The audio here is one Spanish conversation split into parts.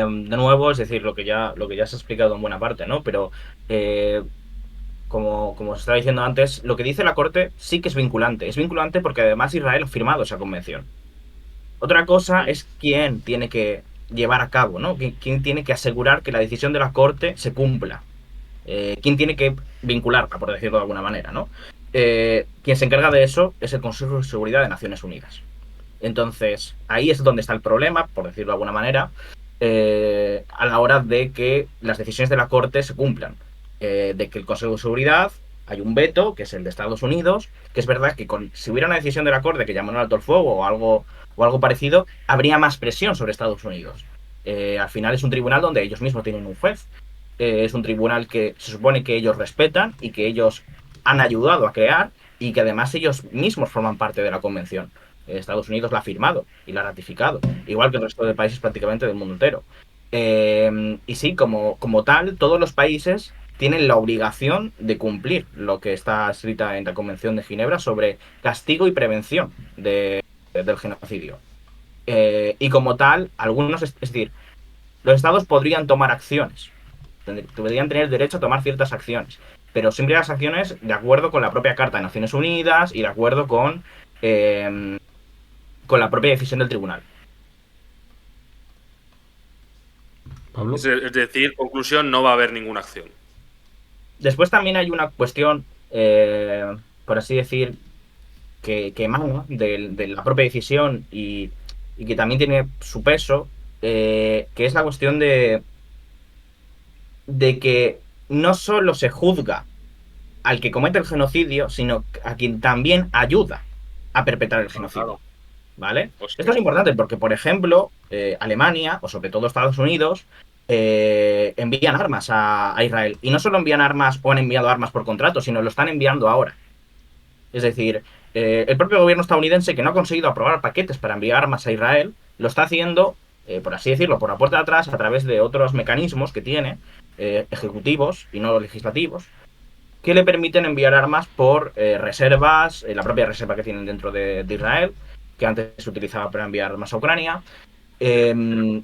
De nuevo, es decir, lo que ya se ha explicado en buena parte, ¿no? Pero eh, como os estaba diciendo antes, lo que dice la Corte sí que es vinculante. Es vinculante porque además Israel ha firmado esa convención. Otra cosa Mm. es quién tiene que llevar a cabo, ¿no? Quién tiene que asegurar que la decisión de la Corte se cumpla. Quién tiene que vincularla, por decirlo de alguna manera, ¿no? Quien se encarga de eso es el Consejo de Seguridad de Naciones Unidas. Entonces, ahí es donde está el problema, por decirlo de alguna manera, a la hora de que las decisiones de la Corte se cumplan. De que el Consejo de Seguridad hay un veto, que es el de Estados Unidos, que es verdad que si hubiera una decisión de la Corte que llamara al alto el fuego o algo parecido, habría más presión sobre Estados Unidos. Al final es un tribunal donde ellos mismos tienen un juez. Es un tribunal que se supone que ellos respetan y que ellos han ayudado a crear y que además ellos mismos forman parte de la convención. Estados Unidos la ha firmado y la ha ratificado, igual que el resto de países prácticamente del mundo entero. Y sí, como tal, todos los países tienen la obligación de cumplir lo que está escrita en la Convención de Ginebra sobre castigo y prevención del genocidio. Y como tal, algunos, es decir, los estados podrían tomar acciones, deberían tener derecho a tomar ciertas acciones, pero siempre las acciones de acuerdo con la propia Carta de Naciones Unidas y de acuerdo con la propia decisión del tribunal. Es, Pablo. es decir, conclusión, no va a haber ninguna acción. Después también hay una cuestión, por así decir, que emana de la propia decisión y que también tiene su peso, que es la cuestión de que no solo se juzga al que comete el genocidio, sino a quien también ayuda a perpetrar el Bueno, genocidio. claro. ¿Vale? Esto Hostia. es importante porque, por ejemplo, Alemania, o sobre todo Estados Unidos, envían armas a Israel. Y no solo envían armas o han enviado armas por contrato, sino lo están enviando ahora. Es decir, el propio gobierno estadounidense, que no ha conseguido aprobar paquetes para enviar armas a Israel, lo está haciendo, por así decirlo, por la puerta de atrás, a través de otros mecanismos que tiene, ejecutivos y no legislativos, que le permiten enviar armas por reservas, la propia reserva que tienen dentro de Israel, que antes se utilizaba para enviar armas a Ucrania. Eh, El fondo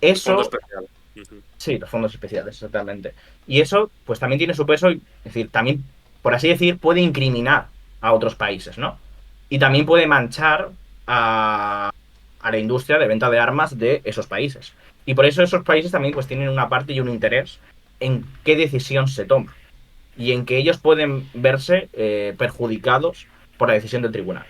eso, especial. Ujú. sí, los fondos especiales, exactamente. Y eso, pues también tiene su peso, es decir, también, por así decir, puede incriminar a otros países, ¿no? Y también puede manchar a la industria de venta de armas de esos países. Y por eso esos países también pues tienen una parte y un interés en qué decisión se toma y en que ellos pueden verse perjudicados por la decisión del tribunal.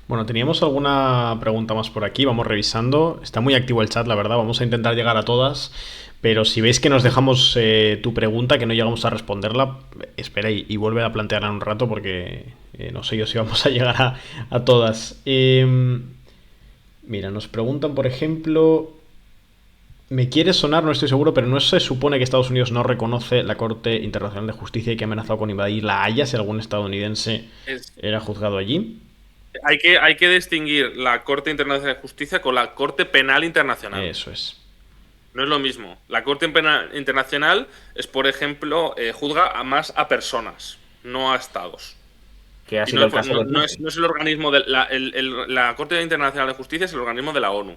Bueno, teníamos alguna pregunta más por aquí, vamos revisando. Está muy activo el chat, la verdad, vamos a intentar llegar a todas. Pero si veis que nos dejamos tu pregunta, que no llegamos a responderla, espera y vuelve a plantearla en un rato porque no sé yo si vamos a llegar a todas. Mira, nos preguntan, por ejemplo, me quiere sonar, no estoy seguro, pero no se supone que Estados Unidos no reconoce la Corte Internacional de Justicia y que ha amenazado con invadir la Haya si algún estadounidense Es- era juzgado allí. hay que distinguir la Corte Internacional de Justicia con la Corte Penal Internacional. Eso es. No es lo mismo. La Corte Penal Internacional es, por ejemplo, juzga más a personas, no a estados. Que ha Y sido no, el caso de no Putin. es el organismo de la Corte Internacional de Justicia es el organismo de la ONU.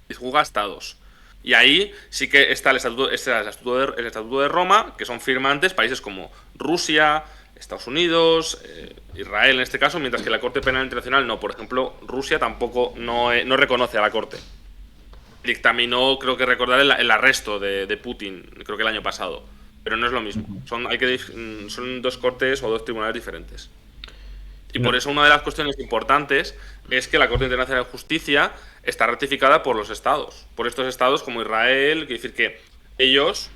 Y juzga a estados. Y ahí sí que está el estatuto de Roma, que son firmantes países como Rusia, Estados Unidos, Israel en este caso, mientras que la Corte Penal Internacional no. Por ejemplo, Rusia tampoco no reconoce a la Corte. Dictaminó, creo que recordar, el arresto de Putin, creo que el año pasado. Pero no es lo mismo. Ujú. Son dos cortes o dos tribunales diferentes. Y por No, eso una de las cuestiones importantes es que la Corte Internacional de Justicia está ratificada por los estados, por estos estados como Israel, quiere decir que ellos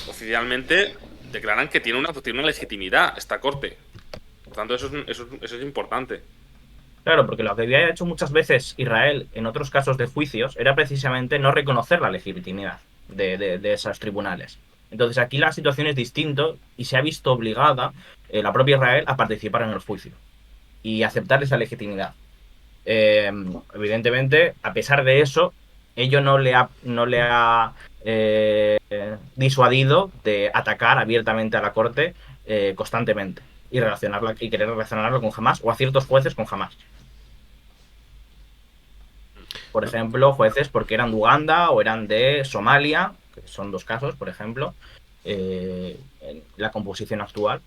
oficialmente declaran que tiene una legitimidad esta Corte. Por tanto, eso es importante. claro, porque lo que había hecho muchas veces Israel en otros casos de juicios era precisamente no reconocer la legitimidad de esos tribunales. Entonces aquí la situación es distinta y se ha visto obligada la propia Israel a participar en el juicio y aceptar esa legitimidad. Eh, Evidentemente, a pesar de eso, ello no le ha disuadido de atacar abiertamente a la Corte constantemente y querer relacionarlo con Hamas o a ciertos jueces con Hamas. Por ejemplo, jueces porque eran de Uganda o eran de Somalia, que son 2 casos, por ejemplo, en la composición actual,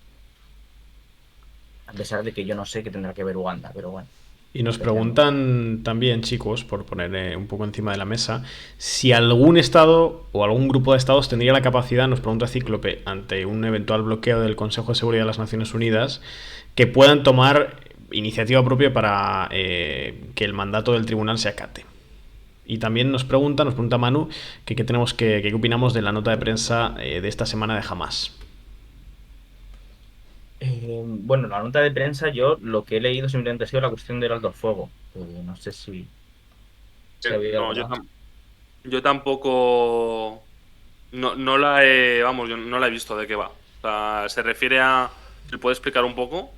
a pesar de que yo no sé qué tendrá que ver Uganda, pero bueno. Y nos Veremos. preguntan también, chicos, por poner un poco encima de la mesa, si algún estado o algún grupo de estados tendría la capacidad, nos pregunta Cíclope, ante un eventual bloqueo del Consejo de Seguridad de las Naciones Unidas, que puedan tomar iniciativa propia para que el mandato del tribunal se acate. Y también nos pregunta Manu, que qué tenemos qué opinamos de la nota de prensa de esta semana de Hamas. Bueno, la nota de prensa, yo lo que he leído simplemente ha sido la cuestión del alto el fuego. No sé si había No, algo más. yo tampoco. No la he. Vamos, yo no la he visto de qué va. O sea, se refiere a. ¿Se puede explicar un poco?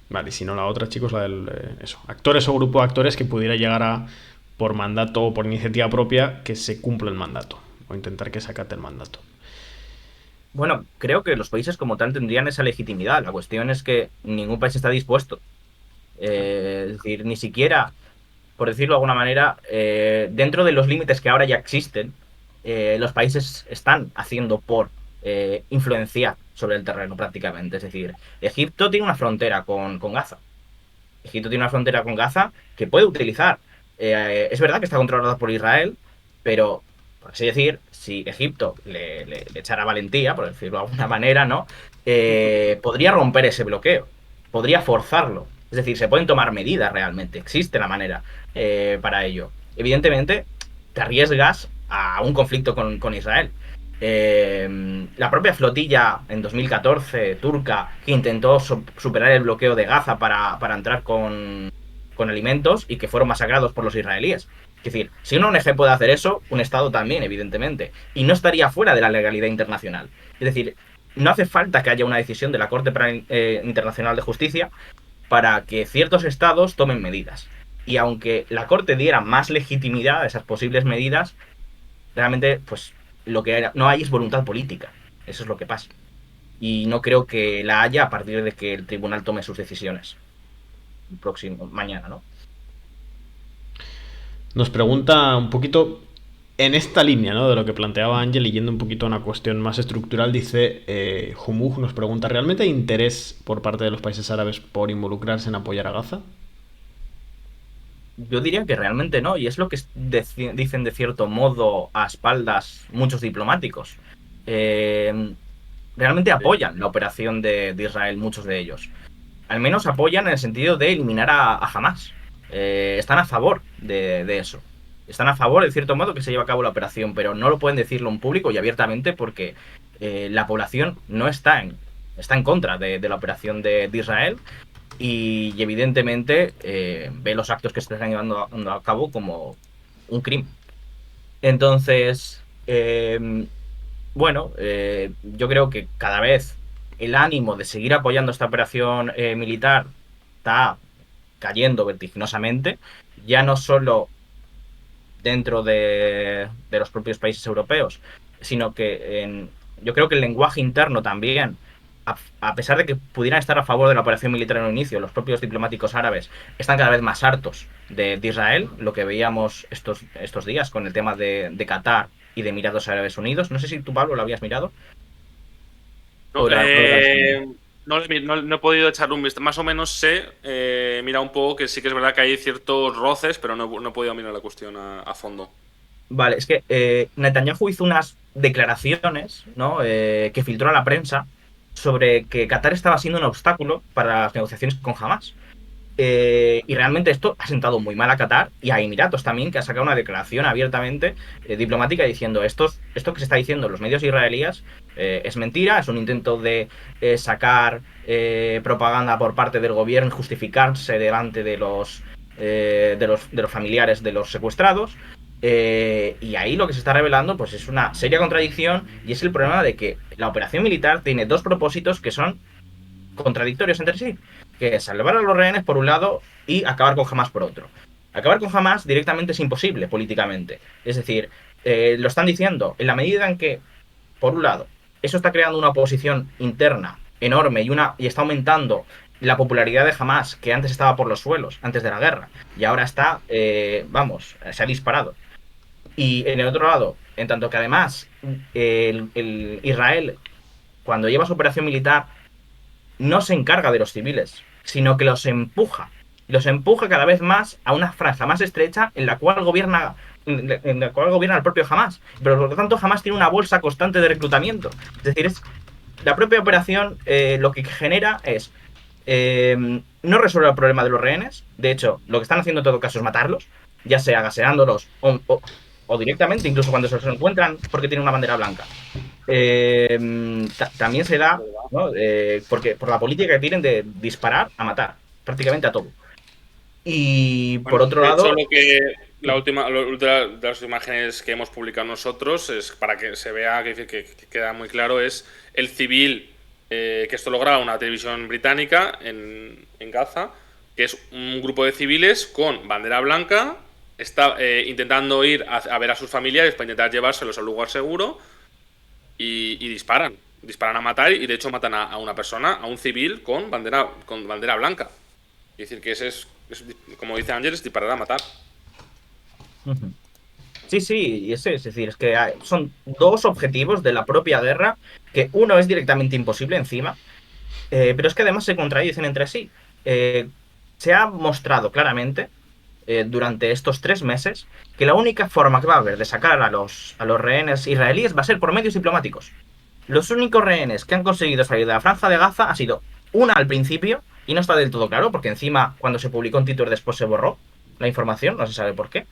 Vale, y si no la otra, chicos, la del eso, actores o grupo de actores que pudiera llegar a, por mandato o por iniciativa propia, que se cumpla el mandato o intentar que se acate el mandato. Bueno, creo que los países como tal tendrían esa legitimidad. La cuestión es que ningún país está dispuesto. Es decir, ni siquiera, por decirlo de alguna manera, dentro de los límites que ahora ya existen, los países están haciendo por influenciar sobre el terreno prácticamente. Es decir, Egipto tiene una frontera con Gaza. Egipto tiene una frontera con Gaza que puede utilizar. Es verdad que está controlada por Israel, pero, por así decir, si Egipto le echara valentía, por decirlo de alguna manera, ¿no? Podría romper ese bloqueo, podría forzarlo. Es decir, se pueden tomar medidas realmente, existe la manera para ello. Evidentemente, te arriesgas a un conflicto con Israel. La propia flotilla en 2014 turca que intentó superar el bloqueo de Gaza para entrar con alimentos y que fueron masacrados por los israelíes. Es decir, si una ONG puede hacer eso, un Estado también, evidentemente. Y no estaría fuera de la legalidad internacional. Es decir, no hace falta que haya una decisión de la Corte Internacional de Justicia para que ciertos estados tomen medidas. Y aunque la Corte diera más legitimidad a esas posibles medidas, realmente, pues lo que no hay es voluntad política. Eso es lo que pasa. Y no creo que la haya a partir de que el tribunal tome sus decisiones. Próximo, mañana, ¿no? Nos pregunta un poquito en esta línea, ¿no? De lo que planteaba Ángel, y yendo un poquito a una cuestión más estructural, dice Humug, nos pregunta, ¿realmente hay interés por parte de los países árabes por involucrarse en apoyar a Gaza? Yo diría que realmente no, y es lo que dicen de cierto modo a espaldas muchos diplomáticos. Eh, Realmente apoyan la operación de Israel, muchos de ellos. Al menos apoyan en el sentido de eliminar a Hamas. Están a favor de eso. Están a favor, de cierto modo, que se lleve a cabo la operación, pero no lo pueden decirlo en público y abiertamente porque la población no está en contra de la operación de Israel y evidentemente ve los actos que se están llevando a cabo como un crimen. Entonces, bueno, yo creo que cada vez el ánimo de seguir apoyando esta operación militar está cayendo vertiginosamente, ya no solo dentro de los propios países europeos, sino que yo creo que el lenguaje interno también, a pesar de que pudieran estar a favor de la operación militar en un inicio, los propios diplomáticos árabes están cada vez más hartos de Israel, lo que veíamos estos días con el tema de Qatar y de Emiratos Árabes Unidos. No sé si tú, Pablo, lo habías mirado. No, O lo eras viendo. no he podido echarle un vistazo. Más o menos sé, mira un poco que sí que es verdad que hay ciertos roces, pero no he podido mirar la cuestión a fondo. Vale, es que Netanyahu hizo unas declaraciones, ¿no? Que filtró a la prensa sobre que Qatar estaba siendo un obstáculo para las negociaciones con Hamas. Y realmente esto ha sentado muy mal a Qatar y a Emiratos también, que ha sacado una declaración abiertamente diplomática diciendo esto que se está diciendo en los medios israelíes es mentira, es un intento de sacar propaganda por parte del gobierno y justificarse delante de los familiares de los secuestrados. Y ahí lo que se está revelando pues es una seria contradicción y es el problema de que la operación militar tiene dos propósitos que son contradictorios entre sí, que es salvar a los rehenes por un lado y acabar con Hamas por otro. Acabar con Hamas directamente es imposible políticamente. Es decir, lo están diciendo, en la medida en que, por un lado, eso está creando una oposición interna enorme y está aumentando la popularidad de Hamas, que antes estaba por los suelos, antes de la guerra, y ahora está, vamos, se ha disparado. Y en el otro lado, en tanto que además el Israel, cuando lleva su operación militar, no se encarga de los civiles, sino que los empuja. Los empuja cada vez más a una franja más estrecha en la cual gobierna el propio Hamas. Pero por lo tanto, Hamas tiene una bolsa constante de reclutamiento. Es decir, la propia operación lo que genera es no resuelve el problema de los rehenes. De hecho, lo que están haciendo en todo caso es matarlos, ya sea gaseándolos o directamente, incluso cuando se los encuentran porque tienen una bandera blanca. También se da, ¿no? Porque por la política que tienen de disparar a matar, prácticamente a todo. Y por Bueno, otro de lado, hecho, la última de las imágenes que hemos publicado nosotros, es para que se vea que queda muy claro, es el civil, que esto lo graba una televisión británica en Gaza, que es un grupo de civiles con bandera blanca, está intentando ir a ver a sus familiares para intentar llevárselos al lugar seguro y disparan a matar, y de hecho matan a una persona, a un civil con bandera blanca. Es decir, que ese es, como dice Ángel, es disparar a matar. sí, sí, y es decir, es que son dos objetivos de la propia guerra, que uno es directamente imposible encima, pero es que además se contradicen entre sí. Se ha mostrado claramente durante estos 3 meses que la única forma que va a haber de sacar a los rehenes israelíes va a ser por medios diplomáticos. Los únicos rehenes que han conseguido salir de la franja de Gaza ha sido una al principio, y no está del todo claro, porque encima cuando se publicó en Twitter después se borró la información, no se sabe por qué.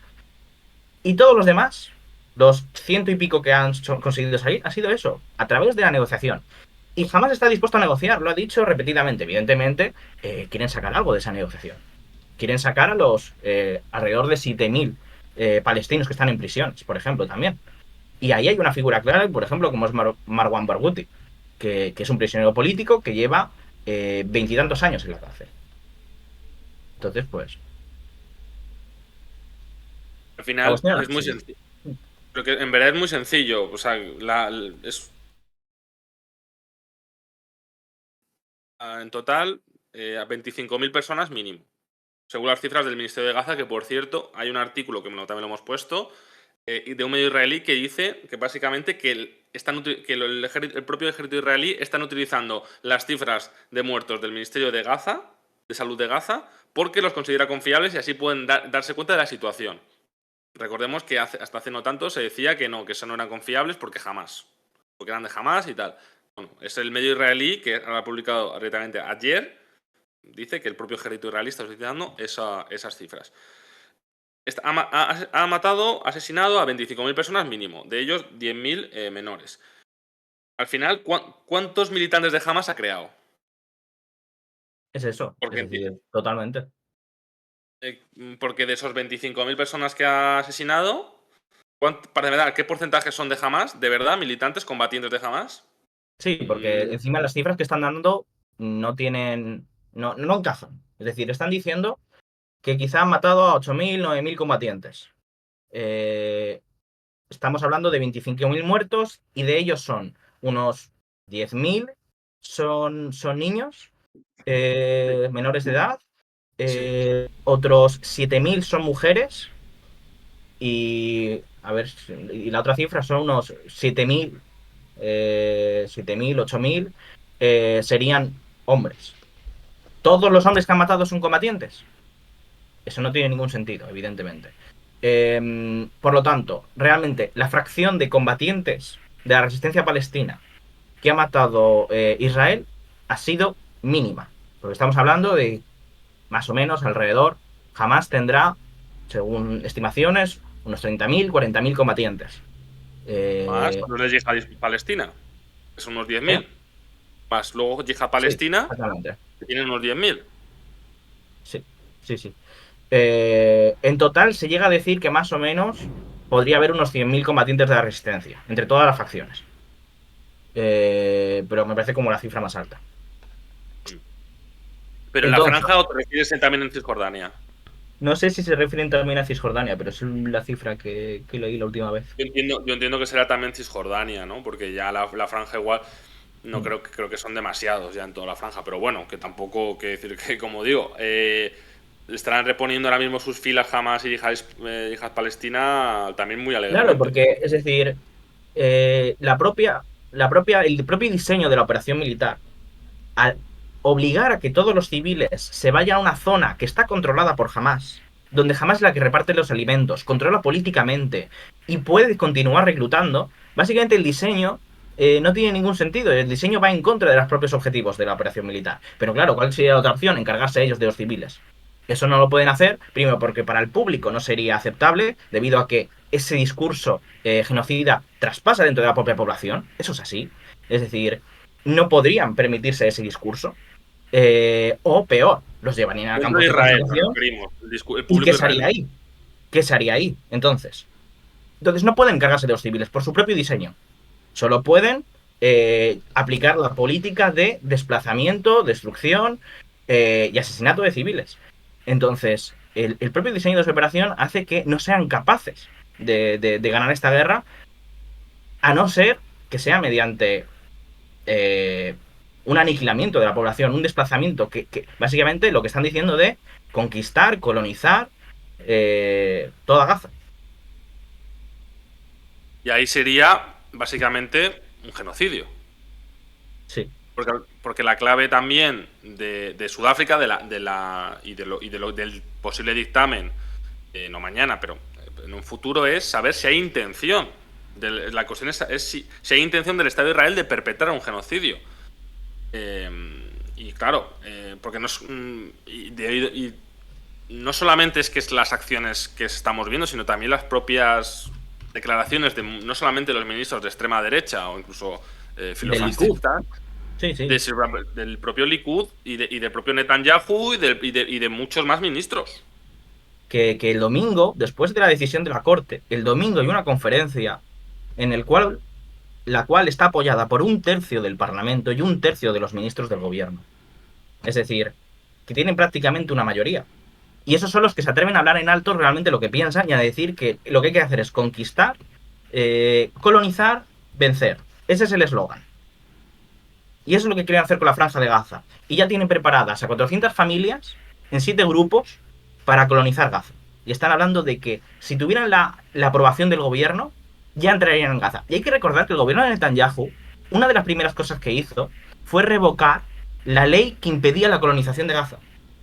Y todos los demás, los ciento y pico que han conseguido salir, ha sido eso, a través de la negociación. Y jamás está dispuesto a negociar, lo ha dicho repetidamente. Evidentemente, quieren sacar algo de esa negociación. Quieren sacar a los alrededor de 7.000 palestinos que están en prisiones, por ejemplo, también. Y ahí hay una figura clara, por ejemplo, como es Marwan Barghouti, que es un prisionero político que lleva 20 años en la cárcel. Entonces, pues. Al final es muy sencillo. Pero que en verdad es muy sencillo. O sea, es en total a 25.000 personas mínimo. Según las cifras del Ministerio de Gaza, que por cierto, hay un artículo que también lo hemos puesto, de un medio israelí que dice que básicamente que el propio ejército israelí están utilizando las cifras de muertos del Ministerio de Gaza, de Salud de Gaza, porque los considera confiables y así pueden darse cuenta de la situación. Recordemos que hasta hace no tanto se decía que eso no eran confiables porque eran de Hamas y tal. Bueno, es el medio israelí que ha publicado directamente ayer, dice que el propio ejército israelí está utilizando esas cifras. Ha asesinado a 25.000 personas mínimo, de ellos 10.000 menores. Al final, ¿cuántos militantes de Hamas ha creado? Es eso, Porque, es decir, totalmente. Porque de esos 25.000 personas que ha asesinado, para de verdad, ¿qué porcentaje son de Hamas? ¿De verdad? ¿Militantes, combatientes de Hamas? Sí, porque encima las cifras que están dando no tienen. No encajan. Es decir, están diciendo que quizá han matado a 8.000, 9.000 combatientes. Estamos hablando de 25.000 muertos y de ellos son unos 10.000 son niños menores de edad. Otros 7.000 son mujeres. Y a ver, y la otra cifra son unos 7.000, 8.000 serían hombres. ¿Todos los hombres que han matado son combatientes? Eso no tiene ningún sentido, evidentemente. Por lo tanto, realmente la fracción de combatientes de la resistencia palestina que ha matado Israel ha sido mínima. Porque estamos hablando de más o menos alrededor, jamás tendrá, según estimaciones, unos 30.000, 40.000 combatientes. Más los de Yihad Palestina, que son unos 10.000. ¿Eh? Más luego Yihad Sí, Palestina, exactamente. que tienen unos 10.000. Sí, sí, sí. En total se llega a decir que más o menos podría haber unos 100.000 combatientes de la resistencia, entre todas las facciones. Pero me parece como la cifra más alta. Pero en la franja, ¿o te refieres también en Cisjordania? No sé si se refieren también a Cisjordania, pero es la cifra que leí la última vez. Yo entiendo que será también Cisjordania, ¿no? Porque ya la franja igual. creo que son demasiados ya en toda la franja, pero bueno, que tampoco, que decir que, como digo, le estarán reponiendo ahora mismo sus filas Hamas y Yihad Palestina también muy Claro, alegremente. porque, es decir, el propio diseño de la operación militar, al obligar a que todos los civiles se vayan a una zona que está controlada por Hamas, donde Hamas es la que reparte los alimentos, controla políticamente y puede continuar reclutando, básicamente el diseño no tiene ningún sentido. El diseño va en contra de los propios objetivos de la operación militar. Pero claro, ¿cuál sería la otra opción? Encargarse ellos de los civiles. Eso no lo pueden hacer, primero porque para el público no sería aceptable, debido a que ese discurso genocida traspasa dentro de la propia población. Eso es así. Es decir, no podrían permitirse ese discurso. O peor, los llevarían a Dentro campos de de Israel nos concentración. referimos, el ¿Y qué público se haría israelí. ahí? ¿Qué se haría ahí? Entonces no pueden encargarse de los civiles por su propio diseño. Solo pueden aplicar la política de desplazamiento, destrucción y asesinato de civiles. Entonces, el propio diseño de su operación hace que no sean capaces de ganar esta guerra, a no ser que sea mediante eh, un aniquilamiento de la población, un desplazamiento que básicamente lo que están diciendo de conquistar, colonizar toda Gaza. Y ahí sería básicamente un genocidio. Sí, Porque la clave también de Sudáfrica del posible dictamen, no mañana, pero en un futuro, es saber si hay intención. La cuestión es si hay intención del Estado de Israel de perpetrar un genocidio. Eh, y claro, porque no es, y no solamente es las acciones que estamos viendo, sino también las propias declaraciones de no solamente los ministros de extrema derecha o incluso del Likud. filofascistas, Sí, sí. del propio Likud y del propio Netanyahu y de muchos más ministros. Que el domingo, después de la decisión de la Corte, el domingo hay una conferencia en la cual está apoyada por un tercio del Parlamento y un tercio de los ministros del gobierno. Es decir, que tienen prácticamente una mayoría. Y esos son los que se atreven a hablar en alto realmente lo que piensan y a decir que lo que hay que hacer es conquistar, colonizar, vencer. Ese es el eslogan. Y eso es lo que quieren hacer con la Franja de Gaza. Y ya tienen preparadas a 400 familias en 7 grupos para colonizar Gaza. Y están hablando de que si tuvieran la aprobación del gobierno, ya entrarían en Gaza. Y hay que recordar que el gobierno de Netanyahu, una de las primeras cosas que hizo fue revocar la ley que impedía la colonización de Gaza.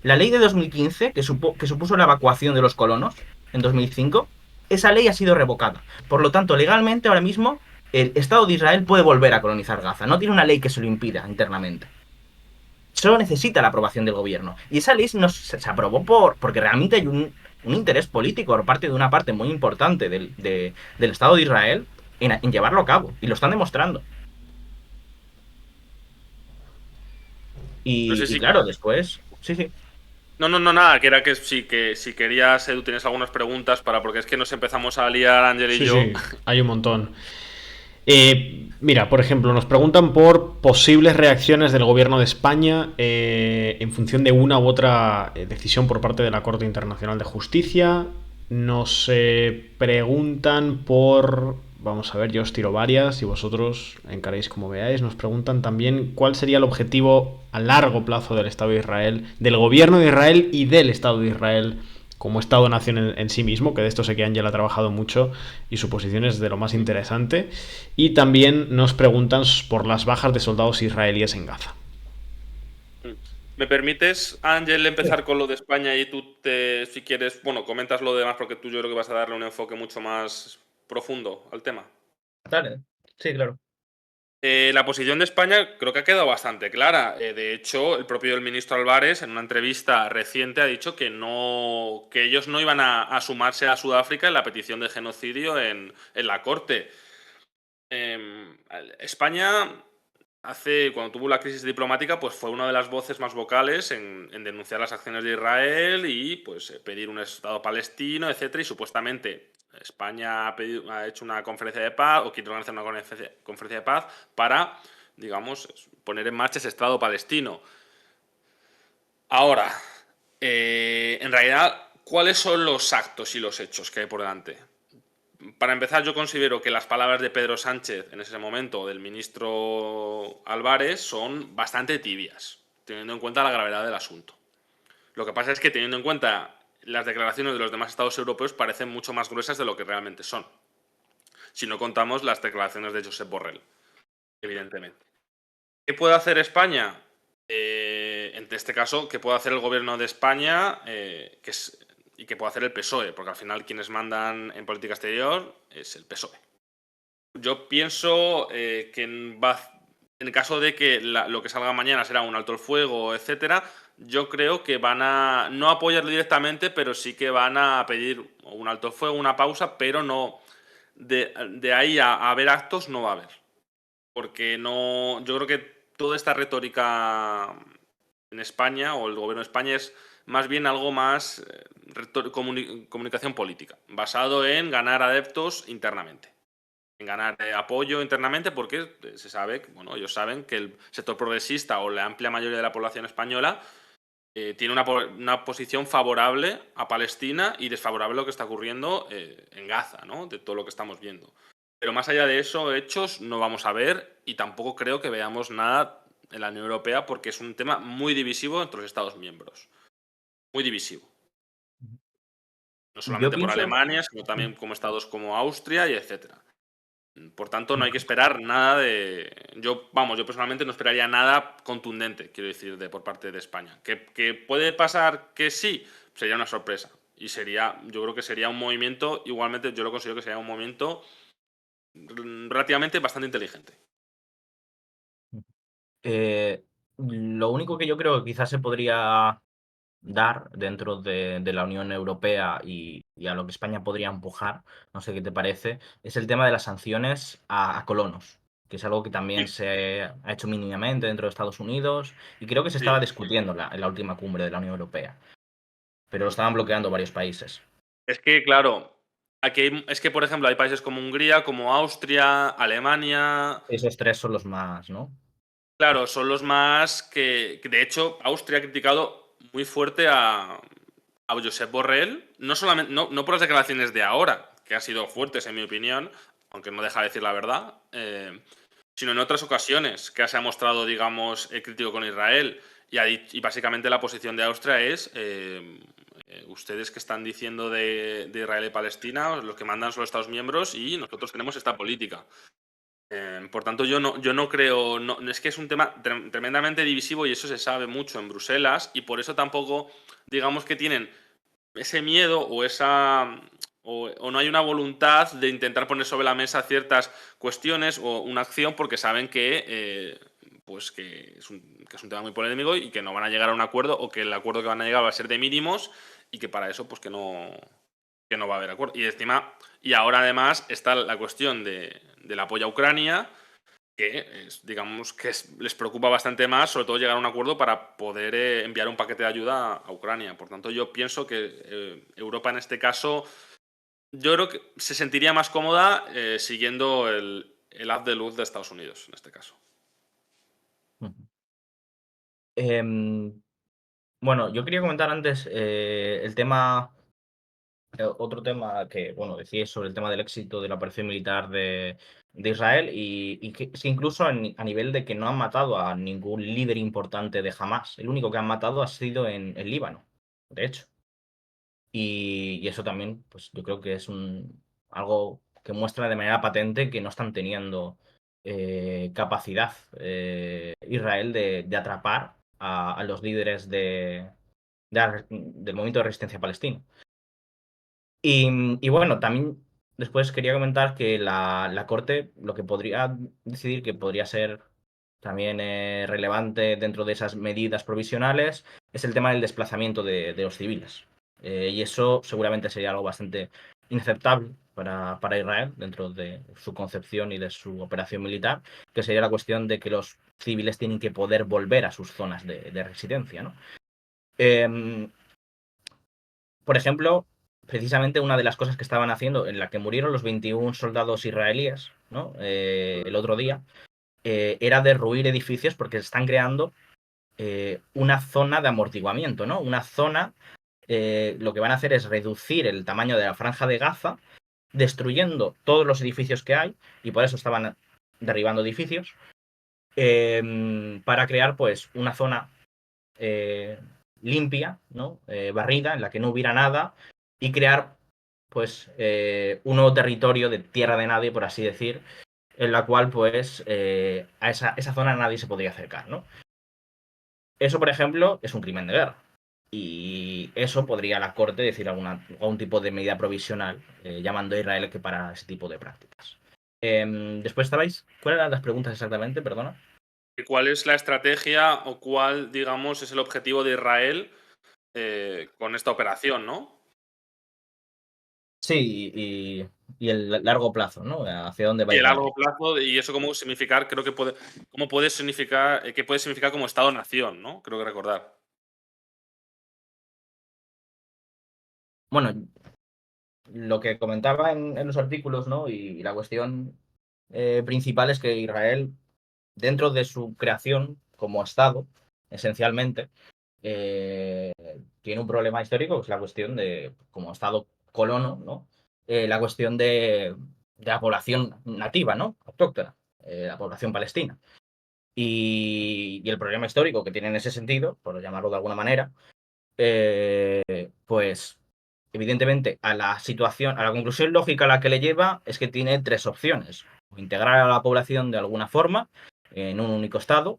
La ley de 2015, que supuso la evacuación de los colonos en 2005, esa ley ha sido revocada. Por lo tanto, legalmente ahora mismo el Estado de Israel puede volver a colonizar Gaza. No tiene una ley que se lo impida internamente. Solo necesita la aprobación del gobierno. Y esa ley no se aprobó porque realmente hay un interés político por parte de una parte muy importante del Estado de Israel en llevarlo a cabo. Y lo están demostrando. No sé Y si. claro, después. Sí, sí. No, no, no, nada, que si querías, Edu, tienes algunas preguntas porque es que nos empezamos a liar, Ángel y Sí, yo. sí, hay un montón. Mira, por ejemplo, nos preguntan por posibles reacciones del gobierno de España en función de una u otra decisión por parte de la Corte Internacional de Justicia. Nos preguntan por... Vamos a ver, yo os tiro varias y vosotros encaréis como veáis. Nos preguntan también cuál sería el objetivo a largo plazo del Estado de Israel, del gobierno de Israel y del Estado de Israel como Estado-nación en sí mismo, que de esto sé que Ángel ha trabajado mucho y su posición es de lo más interesante. Y también nos preguntan por las bajas de soldados israelíes en Gaza. ¿Me permites, Ángel, empezar con lo de España y tú, si quieres, bueno, comentas lo demás porque tú yo creo que vas a darle un enfoque mucho más profundo al tema? Dale. Sí, claro. La posición de España creo que ha quedado bastante clara. De hecho, el propio ministro Álvarez, en una entrevista reciente, ha dicho que ellos no iban a sumarse a Sudáfrica en la petición de genocidio en la Corte. España, cuando tuvo la crisis diplomática, pues fue una de las voces más vocales en denunciar las acciones de Israel y pues pedir un Estado palestino, etcétera. Y supuestamente España ha hecho una conferencia de paz o quiere organizar una conferencia de paz para, digamos, poner en marcha ese Estado palestino. Ahora, en realidad, ¿cuáles son los actos y los hechos que hay por delante? para empezar, yo considero que las palabras de Pedro Sánchez en ese momento, del ministro Álvarez, son bastante tibias, teniendo en cuenta la gravedad del asunto. Lo que pasa es que, teniendo en cuenta las declaraciones de los demás estados europeos, parecen mucho más gruesas de lo que realmente son, si no contamos las declaraciones de Josep Borrell, evidentemente. ¿Qué puede hacer España? En este caso, ¿qué puede hacer el gobierno de España y qué puede hacer el PSOE? Porque al final quienes mandan en política exterior es el PSOE. Yo pienso que en el caso de que lo que salga mañana será un alto el fuego, etcétera, yo creo que van a no apoyarlo directamente, pero sí que van a pedir un alto el fuego, una pausa, pero no de ahí a ver actos no va a haber. Porque no, yo creo que toda esta retórica en España o el gobierno de España es más bien algo más comunicación política, basado en ganar adeptos internamente, en ganar apoyo internamente, porque se sabe, bueno, ellos saben que el sector progresista o la amplia mayoría de la población española tiene una posición favorable a Palestina y desfavorable a lo que está ocurriendo en Gaza, ¿no? De todo lo que estamos viendo. Pero más allá de eso, hechos no vamos a ver y tampoco creo que veamos nada en la Unión Europea porque es un tema muy divisivo entre los Estados miembros. Muy divisivo. No Yo solamente por pienso. Alemania, sino también como estados como Austria y etcétera. Por tanto, no hay que esperar nada de. Yo personalmente no esperaría nada contundente, quiero decir, por parte de España. ¿Que puede pasar que sí? Sería una sorpresa. Y yo creo que sería un movimiento, igualmente yo lo considero que sería un movimiento relativamente bastante inteligente. Lo único que yo creo que quizás se podría dar dentro de la Unión Europea y a lo que España podría empujar, no sé qué te parece, es el tema de las sanciones a colonos, que es algo que también Sí, se ha hecho mínimamente dentro de Estados Unidos y creo que se sí. estaba discutiendo en la última cumbre de la Unión Europea, pero lo estaban bloqueando varios países. Es que, claro, es que, por ejemplo, hay países como Hungría, como Austria, Alemania. Esos tres son los más, ¿no? Claro, son los más que de hecho, Austria ha criticado muy fuerte a Josep Borrell, no solamente, no por las declaraciones de ahora, que han sido fuertes en mi opinión, aunque no deja de decir la verdad, sino en otras ocasiones, que se ha mostrado, digamos, crítico con Israel. Y básicamente la posición de Austria es, ustedes que están diciendo de Israel y Palestina, los que mandan son los Estados miembros y nosotros tenemos esta política. Por tanto, yo no creo, es que es un tema tremendamente divisivo y eso se sabe mucho en Bruselas y por eso tampoco, digamos que tienen ese miedo o no hay una voluntad de intentar poner sobre la mesa ciertas cuestiones o una acción porque saben pues que es un tema muy polémico y que no van a llegar a un acuerdo o que el acuerdo que van a llegar va a ser de mínimos y que para eso pues que no va a haber acuerdo. Y ahora además está la cuestión del apoyo a Ucrania, que digamos que les preocupa bastante más, sobre todo llegar a un acuerdo para poder enviar un paquete de ayuda a Ucrania. Por tanto, yo pienso que Europa en este caso, yo creo que se sentiría más cómoda siguiendo el haz de luz de Estados Unidos, en este caso. Ujú. Em, bueno, yo quería comentar antes el tema. Otro tema que, bueno, decíais sobre el tema del éxito de la operación militar de Israel y que es que incluso a nivel de que no han matado a ningún líder importante de Hamas. El único que han matado ha sido en Líbano, de hecho. Y eso también, pues yo creo que es algo que muestra de manera patente que no están teniendo capacidad Israel de atrapar a los líderes del movimiento de resistencia palestino. Y bueno, también después quería comentar que la Corte lo que podría decidir que podría ser también relevante dentro de esas medidas provisionales es el tema del desplazamiento de los civiles. Y eso seguramente sería algo bastante inaceptable para Israel dentro de su concepción y de su operación militar, que sería la cuestión de que los civiles tienen que poder volver a sus zonas de residencia, ¿no? Em, por ejemplo, precisamente una de las cosas que estaban haciendo, en la que murieron los 21 soldados israelíes, ¿no? El otro día, era derruir edificios porque están creando una zona de amortiguamiento, ¿no? Una zona, lo que van a hacer es reducir el tamaño de la franja de Gaza destruyendo todos los edificios que hay, y por eso estaban derribando edificios, para crear pues una zona limpia, ¿no? Barrida, en la que no hubiera nada, y crear pues un nuevo territorio de tierra de nadie, por así decir, en la cual pues a esa zona nadie se podría acercar, ¿no? Eso, por ejemplo, es un crimen de guerra. Y eso podría la Corte decir algún tipo de medida provisional llamando a Israel que para ese tipo de prácticas. Después estabais. ¿Cuáles eran las preguntas exactamente? Perdona. ¿Cuál es la estrategia o cuál, digamos, es el objetivo de Israel con esta operación, ¿no? Sí, y el largo plazo, ¿no? ¿Hacia dónde va Y el Israel? largo plazo, y eso cómo significar, creo que puede significar, qué puede significar como Estado-nación, ¿no? Creo que recordar. Bueno, lo que comentaba en los artículos, ¿no? Y la cuestión principal es que Israel, dentro de su creación como Estado, esencialmente, eh, tiene un problema histórico, que es la cuestión de, como Estado colono, ¿no? La cuestión de la población nativa, ¿no? Autóctona, la población palestina. Y el problema histórico que tiene en ese sentido, por llamarlo de alguna manera, pues evidentemente a la situación, a la conclusión lógica a la que le lleva es que tiene tres opciones. O integrar a la población de alguna forma en un único estado,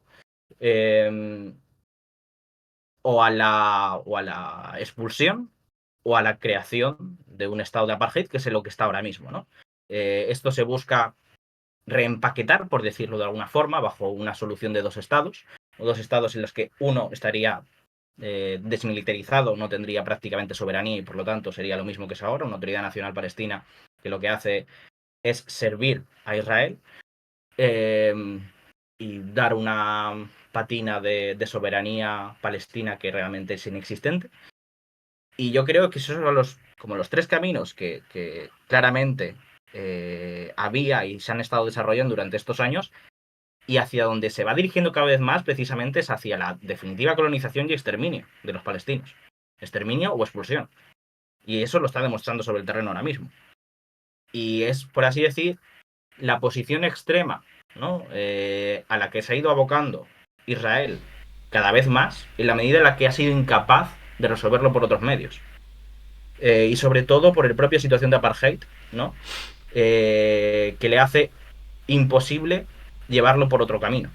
eh, o a la expulsión o a la creación de un estado de apartheid, que es en lo que está ahora mismo, ¿no? Esto se busca reempaquetar, por decirlo de alguna forma, bajo una solución de dos estados, o dos estados en los que uno estaría desmilitarizado, no tendría prácticamente soberanía y por lo tanto sería lo mismo que es ahora, una autoridad nacional palestina que lo que hace es servir a Israel y dar una patina de soberanía palestina que realmente es inexistente. Y yo creo que esos son como los tres caminos que claramente había y se han estado desarrollando durante estos años, y hacia donde se va dirigiendo cada vez más precisamente es hacia la definitiva colonización y exterminio de los palestinos. Exterminio o expulsión. Y eso lo está demostrando sobre el terreno ahora mismo. Y es, por así decir, la posición extrema, ¿no? A la que se ha ido abocando Israel cada vez más, en la medida en la que ha sido incapaz de resolverlo por otros medios. Y sobre todo por la propia situación de apartheid, ¿no? Que le hace imposible llevarlo por otro camino.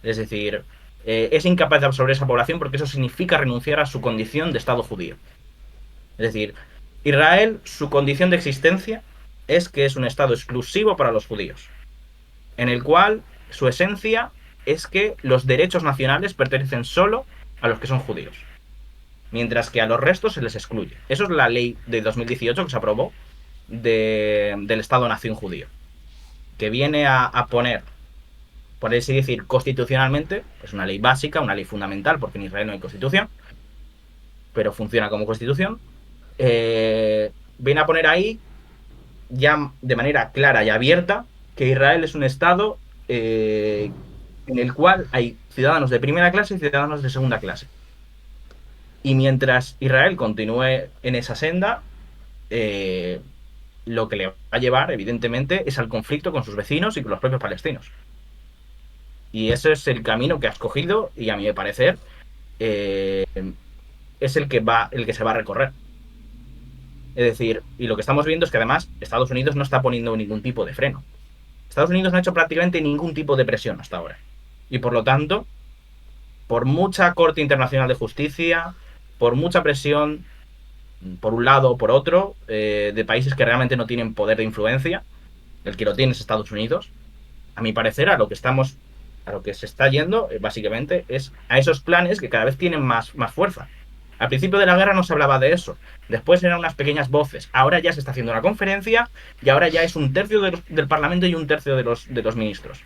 Es decir, es incapaz de absorber esa población porque eso significa renunciar a su condición de Estado judío. Es decir, Israel, su condición de existencia es que es un Estado exclusivo para los judíos, en el cual su esencia es que los derechos nacionales pertenecen solo a los que son judíos, mientras que a los restos se les excluye. Eso es la ley de 2018 que se aprobó del Estado-Nación judío, que viene a poner, por así decir, constitucionalmente, es una ley básica, una ley fundamental, porque en Israel no hay constitución, pero funciona como constitución, viene a poner ahí ya de manera clara y abierta que Israel es un Estado en el cual hay ciudadanos de primera clase y ciudadanos de segunda clase. Y mientras Israel continúe en esa senda, lo que le va a llevar, evidentemente, es al conflicto con sus vecinos y con los propios palestinos. Y ese es el camino que ha escogido y, a mi parecer, es el que se va a recorrer. Es decir, y lo que estamos viendo es que además Estados Unidos no está poniendo ningún tipo de freno. Estados Unidos no ha hecho prácticamente ningún tipo de presión hasta ahora. Y por lo tanto, por mucha Corte Internacional de Justicia, por mucha presión, por un lado o por otro, de países que realmente no tienen poder de influencia, el que lo tiene es Estados Unidos, a mi parecer, a lo que se está yendo, básicamente, es a esos planes que cada vez tienen más fuerza. Al principio de la guerra no se hablaba de eso. Después eran unas pequeñas voces. Ahora ya se está haciendo una conferencia y ahora ya es un tercio del Parlamento y un tercio de los ministros.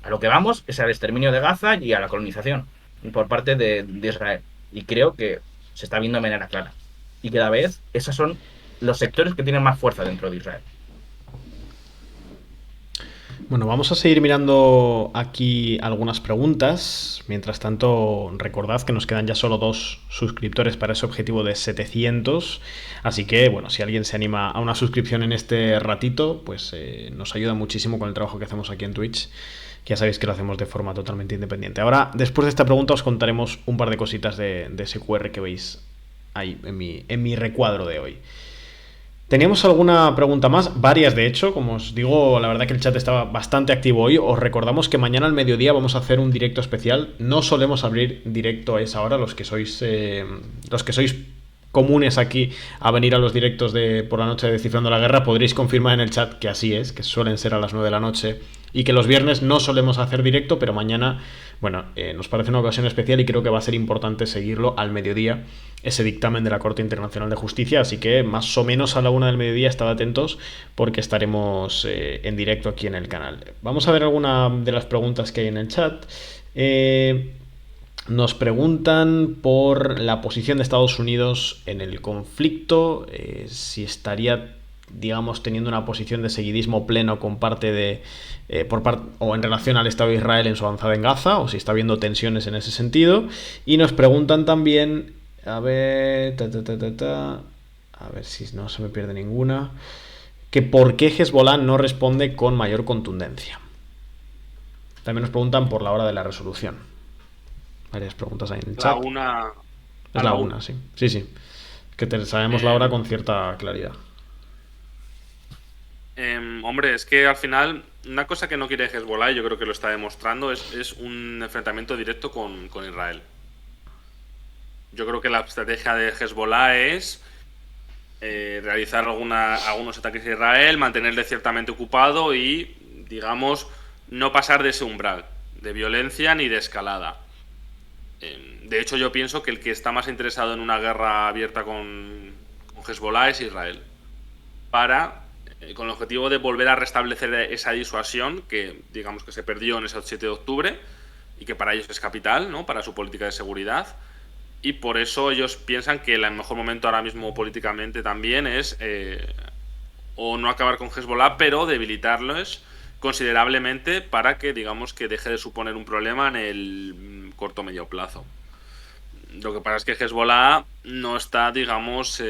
A lo que vamos es al exterminio de Gaza y a la colonización por parte de Israel. Y creo que se está viendo de manera clara. Y cada vez esos son los sectores que tienen más fuerza dentro de Israel. Bueno, vamos a seguir mirando aquí algunas preguntas. Mientras tanto, recordad que nos quedan ya solo 2 suscriptores para ese objetivo de 700. Así que, bueno, si alguien se anima a una suscripción en este ratito, pues nos ayuda muchísimo con el trabajo que hacemos aquí en Twitch. Que ya sabéis que lo hacemos de forma totalmente independiente. Ahora, después de esta pregunta, os contaremos un par de cositas de ese QR que veis ahí en mi recuadro de hoy. Teníamos alguna pregunta más, varias de hecho, como os digo, la verdad que el chat estaba bastante activo hoy. Os recordamos que mañana al mediodía vamos a hacer un directo especial. No solemos abrir directo a esa hora, los que sois comunes aquí a venir a los directos de por la noche de Descifrando la Guerra, podréis confirmar en el chat que así es, que suelen ser a las 9 de la noche y que los viernes no solemos hacer directo, pero mañana, bueno, nos parece una ocasión especial y creo que va a ser importante seguirlo al mediodía, ese dictamen de la Corte Internacional de Justicia, así que más o menos a la 1 del mediodía estad atentos porque estaremos en directo aquí en el canal. Vamos a ver alguna de las preguntas que hay en el chat. Nos preguntan por la posición de Estados Unidos en el conflicto, si estaría, digamos, teniendo una posición de seguidismo pleno con parte de o en relación al Estado de Israel en su avanzada en Gaza, o si está habiendo tensiones en ese sentido. Y nos preguntan también, a ver, a ver si no se me pierde ninguna, que por qué Hezbollah no responde con mayor contundencia. También nos preguntan por la hora de la resolución. Varias preguntas ahí en el chat. Es la una, sí. Sí, sí. Que sabemos la hora con cierta claridad. Hombre, es que al final, una cosa que no quiere Hezbollah, y yo creo que lo está demostrando, es un enfrentamiento directo con Israel. Yo creo que la estrategia de Hezbollah es realizar algunos ataques a Israel, mantenerle ciertamente ocupado y, digamos, no pasar de ese umbral de violencia ni de escalada. De hecho, yo pienso que el que está más interesado en una guerra abierta con Hezbollah es Israel. Con el objetivo de volver a restablecer esa disuasión que, digamos, que se perdió en ese 7 de octubre y que para ellos es capital, ¿no? Para su política de seguridad. Y por eso ellos piensan que el mejor momento ahora mismo políticamente también es o no acabar con Hezbollah, pero debilitarlos considerablemente para que, digamos, que deje de suponer un problema en el corto o medio plazo. Lo que pasa es que Hezbollah no está, digamos,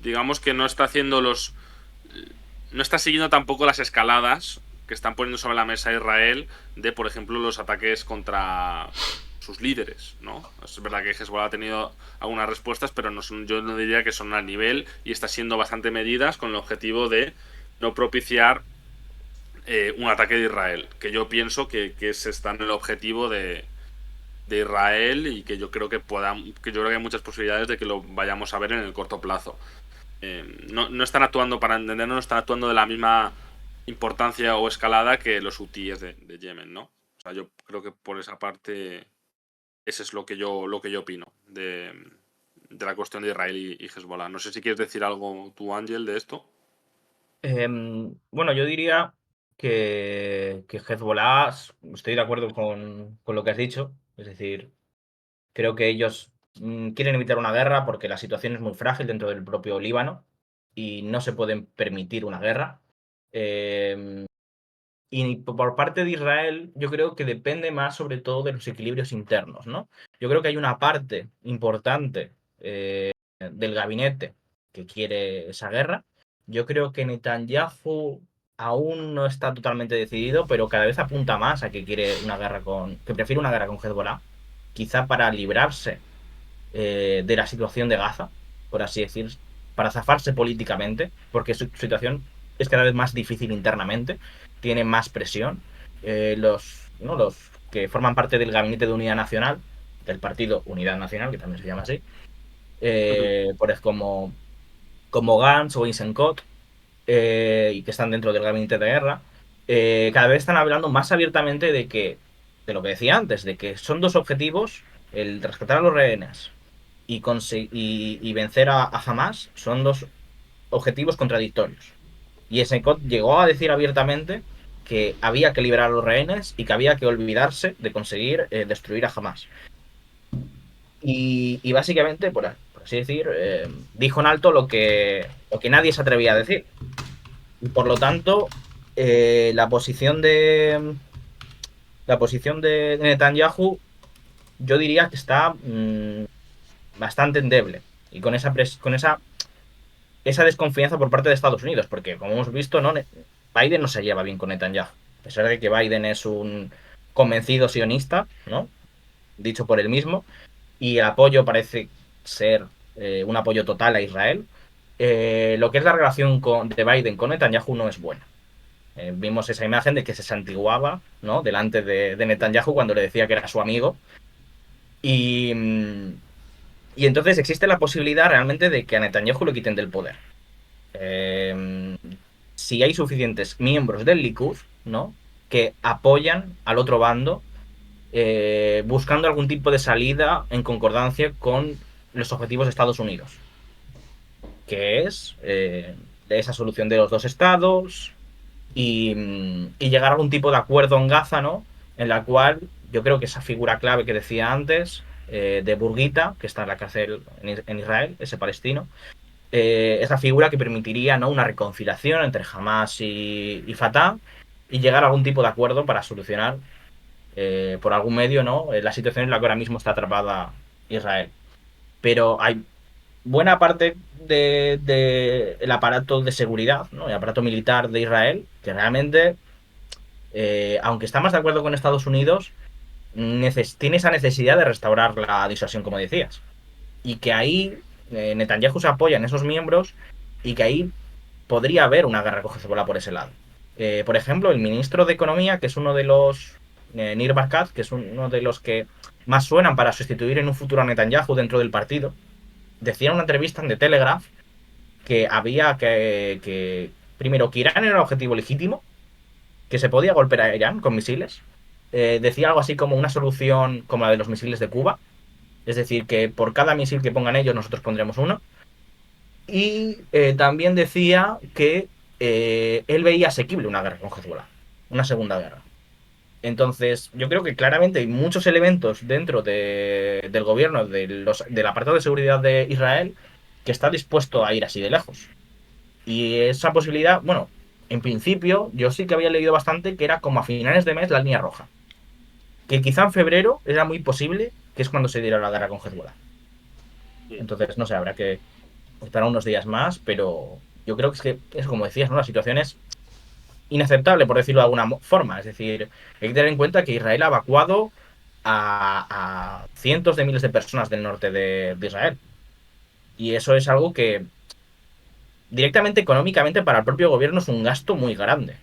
digamos que no está haciendo no está siguiendo tampoco las escaladas que están poniendo sobre la mesa Israel de, por ejemplo, los ataques contra sus líderes, ¿no? Es verdad que Hezbollah ha tenido algunas respuestas, pero yo no diría que son al nivel, y está siendo bastante medidas con el objetivo de no propiciar un ataque de Israel, que yo pienso que está en el objetivo de Israel, y que yo creo que hay muchas posibilidades de que lo vayamos a ver en el corto plazo. No están actuando, para entendernos, no están actuando de la misma importancia o escalada que los hutíes de Yemen, ¿no? O sea, yo creo que por esa parte ese es lo que yo opino de la cuestión de Israel y Hezbollah. No sé si quieres decir algo tú, Ángel, de esto. Bueno, yo diría que Hezbollah, estoy de acuerdo con lo que has dicho, es decir, creo que ellos quieren evitar una guerra porque la situación es muy frágil dentro del propio Líbano y no se pueden permitir una guerra. Y por parte de Israel, yo creo que depende más sobre todo de los equilibrios internos, ¿no? Yo creo que hay una parte importante del gabinete que quiere esa guerra. Yo creo que Netanyahu aún no está totalmente decidido, pero cada vez apunta más a que quiere una guerra que prefiere una guerra con Hezbollah, quizá para librarse de la situación de Gaza, por así decir, para zafarse políticamente, porque su situación es cada vez más difícil internamente, tiene más presión. Los que forman parte del Gabinete de Unidad Nacional, del partido Unidad Nacional, que también se llama así, como Gantz o Eisenkot, y que están dentro del Gabinete de Guerra, cada vez están hablando más abiertamente de lo que decía antes, de que son dos objetivos: el rescatar a los rehenes y vencer a Hamas. Son dos objetivos contradictorios. Y Eisenkot llegó a decir abiertamente que había que liberar a los rehenes y que había que olvidarse de conseguir destruir a Hamas. Y básicamente, por así decir, dijo en alto lo que nadie se atrevía a decir. Y por lo tanto, la posición de Netanyahu, yo diría que está bastante endeble. Y con esa desconfianza por parte de Estados Unidos, porque como hemos visto, ¿no? Biden no se lleva bien con Netanyahu. A pesar de que Biden es un convencido sionista, ¿no? Dicho por él mismo, y el apoyo parece ser un apoyo total a Israel. Lo que es la relación de Biden con Netanyahu no es buena. Vimos esa imagen de que se santiguaba, ¿no? Delante de Netanyahu cuando le decía que era su amigo. Y, y entonces existe la posibilidad realmente de que a Netanyahu lo quiten del poder. Si hay suficientes miembros del Likud, ¿no? Que apoyan al otro bando, buscando algún tipo de salida en concordancia con los objetivos de Estados Unidos, que es esa solución de los dos estados y llegar a algún tipo de acuerdo en Gaza, ¿no? En la cual yo creo que esa figura clave que decía antes, de Burguita, que está en la cárcel en Israel, ese palestino, es la figura que permitiría, ¿no? Una reconciliación entre Hamas y Fatah y llegar a algún tipo de acuerdo para solucionar por algún medio, ¿no? La situación en la que ahora mismo está atrapada Israel. Pero hay buena parte del aparato de seguridad, ¿no? El aparato militar de Israel, que realmente, aunque está más de acuerdo con Estados Unidos, tiene esa necesidad de restaurar la disuasión, como decías. Y que ahí Netanyahu se apoya en esos miembros y que ahí podría haber una guerra con Hezbollah por ese lado. Por ejemplo, el ministro de Economía, que es uno de los, Nir Barkat, que es uno de los que más suenan para sustituir en un futuro a Netanyahu dentro del partido, decía en una entrevista en The Telegraph que había primero, que Irán era un objetivo legítimo, que se podía golpear a Irán con misiles. Decía algo así como una solución como la de los misiles de Cuba, es decir, que por cada misil que pongan ellos nosotros pondremos uno. Y también decía que él veía asequible una guerra con Hezbollah, una segunda guerra. Entonces, yo creo que claramente hay muchos elementos dentro del gobierno, del apartado de seguridad de Israel, que está dispuesto a ir así de lejos. Y esa posibilidad, bueno, en principio, yo sí que había leído bastante que era como a finales de mes la línea roja. Que quizá en febrero era muy posible que es cuando se diera la guerra con Hezbollah. Entonces, no sé, habrá que esperar unos días más, pero yo creo que es como decías, ¿no? La situación es inaceptable, por decirlo de alguna forma. Es decir, hay que tener en cuenta que Israel ha evacuado a cientos de miles de personas del norte de Israel. Y eso es algo que directamente económicamente para el propio gobierno es un gasto muy grande.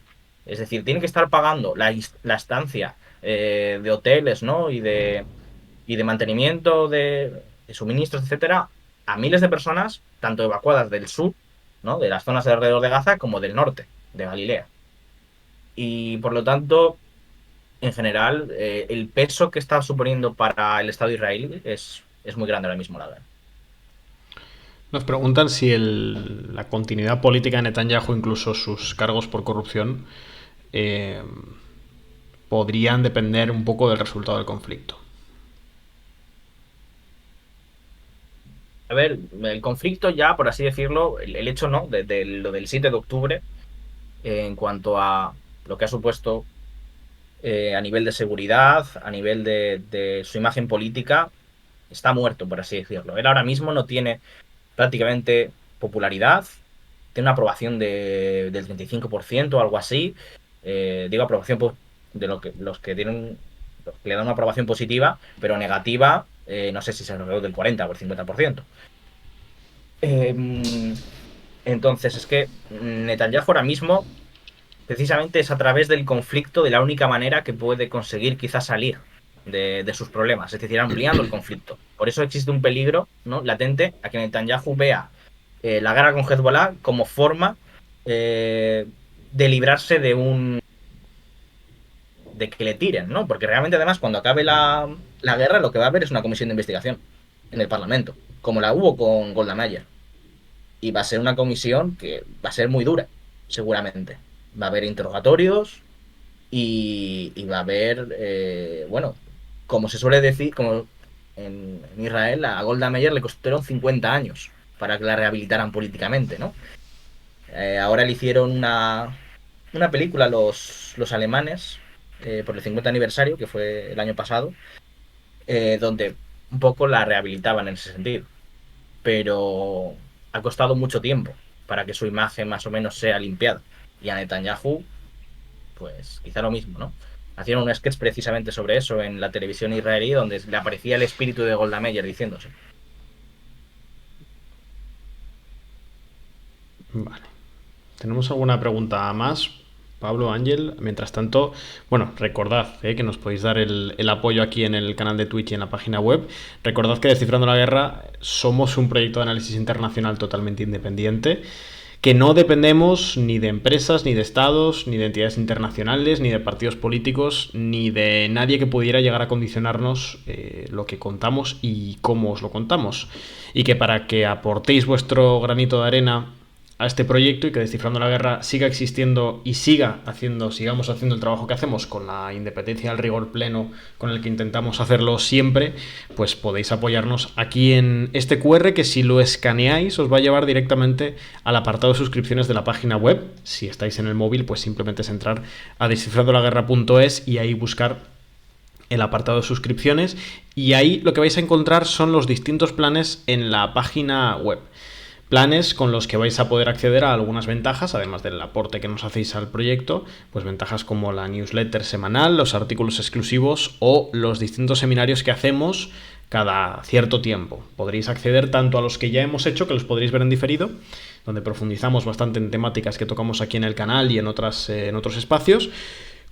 Es decir, tiene que estar pagando la estancia de hoteles, ¿no? Y de mantenimiento de suministros, etcétera, a miles de personas, tanto evacuadas del sur, ¿no? De las zonas de alrededor de Gaza, como del norte, de Galilea. Y por lo tanto, en general, el peso que está suponiendo para el Estado israelí es muy grande ahora mismo, la verdad. Nos preguntan si la continuidad política de Netanyahu, incluso sus cargos por corrupción, eh, podrían depender un poco del resultado del conflicto. A ver, el conflicto ya, por así decirlo, el hecho, ¿no? De lo del 7 de octubre, en cuanto a lo que ha supuesto a nivel de seguridad, a nivel de su imagen política, está muerto, por así decirlo. Él ahora mismo no tiene prácticamente popularidad, tiene una aprobación del 35% o algo así. Digo aprobación de los que tienen, los que le dan una aprobación positiva, pero negativa, no sé si es alrededor del 40 o el 50%. Entonces, es que Netanyahu ahora mismo, precisamente es a través del conflicto de la única manera que puede conseguir quizás salir de sus problemas, es decir, ampliando el conflicto. Por eso existe un peligro, ¿no? Latente a que Netanyahu vea la guerra con Hezbollah como forma de librarse de que le tiren, ¿no? Porque realmente, además, cuando acabe la guerra, lo que va a haber es una comisión de investigación en el Parlamento, como la hubo con Golda Meir. Y va a ser una comisión que va a ser muy dura, seguramente. Va a haber interrogatorios y va a haber, bueno, como se suele decir, como en Israel, a Golda Meir le costaron 50 años para que la rehabilitaran políticamente, ¿no? Ahora le hicieron una película los alemanes por el 50 aniversario, que fue el año pasado, donde un poco la rehabilitaban en ese sentido. Pero ha costado mucho tiempo para que su imagen más o menos sea limpiada. Y a Netanyahu, pues quizá lo mismo, ¿no? Hacían un sketch precisamente sobre eso en la televisión israelí, donde le aparecía el espíritu de Golda Meir diciéndose. Vale. ¿Tenemos alguna pregunta más? Pablo, Ángel, mientras tanto, bueno, recordad que nos podéis dar el apoyo aquí en el canal de Twitch y en la página web. Recordad que Descifrando la Guerra somos un proyecto de análisis internacional totalmente independiente, que no dependemos ni de empresas, ni de estados, ni de entidades internacionales, ni de partidos políticos, ni de nadie que pudiera llegar a condicionarnos lo que contamos y cómo os lo contamos. Y que para que aportéis vuestro granito de arena a este proyecto y que Descifrando la Guerra siga existiendo y sigamos haciendo el trabajo que hacemos con la independencia y el rigor pleno con el que intentamos hacerlo siempre, pues podéis apoyarnos aquí en este QR, que si lo escaneáis os va a llevar directamente al apartado de suscripciones de la página web. Si estáis en el móvil, pues simplemente es entrar a descifrandolaguerra.es y ahí buscar el apartado de suscripciones, y ahí lo que vais a encontrar son los distintos planes en la página web. Planes con los que vais a poder acceder a algunas ventajas, además del aporte que nos hacéis al proyecto, pues ventajas como la newsletter semanal, los artículos exclusivos o los distintos seminarios que hacemos cada cierto tiempo. Podréis acceder tanto a los que ya hemos hecho, que los podréis ver en diferido, donde profundizamos bastante en temáticas que tocamos aquí en el canal y en otros espacios,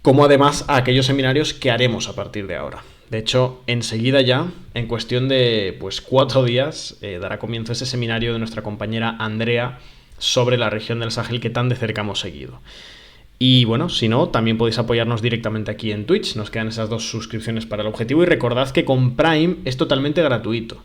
como además a aquellos seminarios que haremos a partir de ahora. De hecho, enseguida ya, en cuestión de 4 días, dará comienzo ese seminario de nuestra compañera Andrea sobre la región del Sahel que tan de cerca hemos seguido. Y bueno, si no, también podéis apoyarnos directamente aquí en Twitch. Nos quedan esas 2 suscripciones para el objetivo y recordad que con Prime es totalmente gratuito.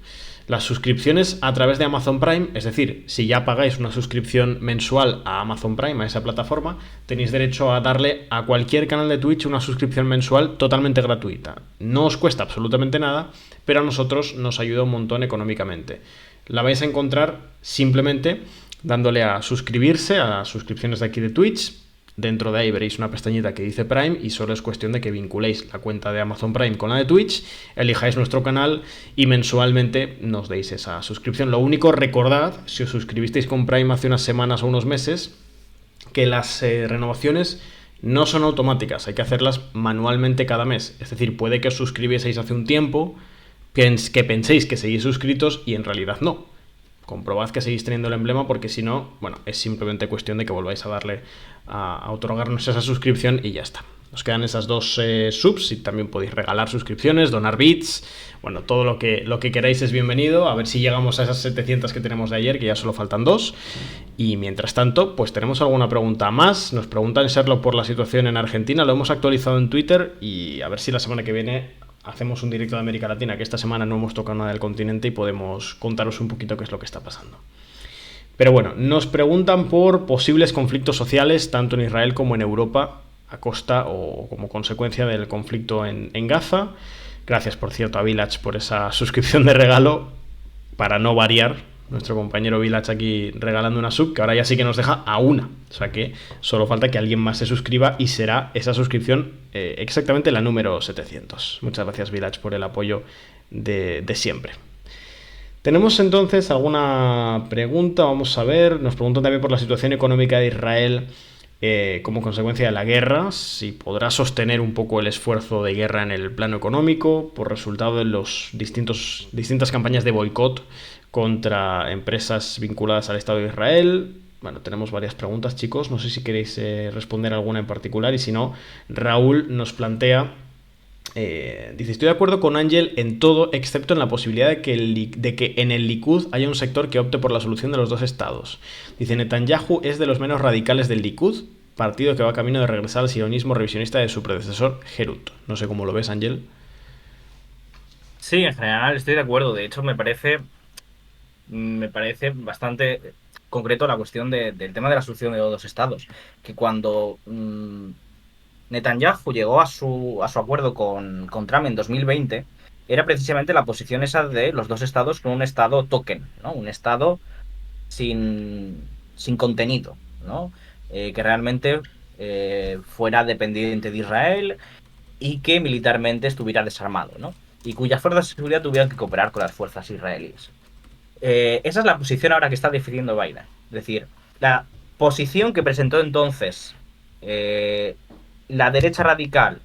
Las suscripciones a través de Amazon Prime, es decir, si ya pagáis una suscripción mensual a Amazon Prime, a esa plataforma, tenéis derecho a darle a cualquier canal de Twitch una suscripción mensual totalmente gratuita. No os cuesta absolutamente nada, pero a nosotros nos ayuda un montón económicamente. La vais a encontrar simplemente dándole a suscribirse a las suscripciones de aquí de Twitch. Dentro de ahí veréis una pestañita que dice Prime y solo es cuestión de que vinculéis la cuenta de Amazon Prime con la de Twitch, elijáis nuestro canal y mensualmente nos deis esa suscripción. Lo único, recordad, si os suscribisteis con Prime hace unas semanas o unos meses, que las renovaciones no son automáticas, hay que hacerlas manualmente cada mes. Es decir, puede que os suscribieseis hace un tiempo, que penséis que seguís suscritos y en realidad no. Comprobad que seguís teniendo el emblema, porque si no, bueno, es simplemente cuestión de que volváis a darle a otorgarnos esa suscripción y ya está. Os quedan esas 2 subs y también podéis regalar suscripciones, donar bits, bueno, todo lo que queráis es bienvenido. A ver si llegamos a esas 700 que tenemos de ayer, que ya solo faltan 2. Y mientras tanto, pues tenemos alguna pregunta más. Nos preguntan Sherlock por la situación en Argentina, lo hemos actualizado en Twitter y a ver si la semana que viene hacemos un directo de América Latina, que esta semana no hemos tocado nada del continente y podemos contaros un poquito qué es lo que está pasando. Pero bueno, nos preguntan por posibles conflictos sociales tanto en Israel como en Europa a costa o como consecuencia del conflicto en Gaza. Gracias, por cierto, a Village por esa suscripción de regalo, para no variar. Nuestro compañero Village aquí regalando una sub, que ahora ya sí que nos deja a una. O sea que solo falta que alguien más se suscriba y será esa suscripción exactamente la número 700. Muchas gracias, Village, por el apoyo de siempre. Tenemos entonces alguna pregunta, vamos a ver. Nos preguntan también por la situación económica de Israel como consecuencia de la guerra, si podrá sostener un poco el esfuerzo de guerra en el plano económico por resultado de los distintas campañas de boicot contra empresas vinculadas al Estado de Israel. Bueno, tenemos varias preguntas, chicos. No sé si queréis responder alguna en particular, y si no, Raúl nos plantea, dice: estoy de acuerdo con Ángel en todo, excepto en la posibilidad de que en el Likud haya un sector que opte por la solución de los 2 estados. Dice: Netanyahu es de los menos radicales del Likud, partido que va camino de regresar al sionismo revisionista de su predecesor Herut. No sé cómo lo ves, Ángel. Sí, en general estoy de acuerdo. De hecho, me parece bastante concreto la cuestión del tema de la solución de los 2 estados. Que cuando Netanyahu llegó a su acuerdo con Trump en 2020, era precisamente la posición esa de los 2 estados con un estado token, ¿no? Un estado sin contenido, ¿no? Que realmente fuera dependiente de Israel y que militarmente estuviera desarmado, ¿no? Y cuyas fuerzas de seguridad tuvieran que cooperar con las fuerzas israelíes. Esa es la posición ahora que está definiendo Biden. Es decir, la posición que presentó entonces la derecha radical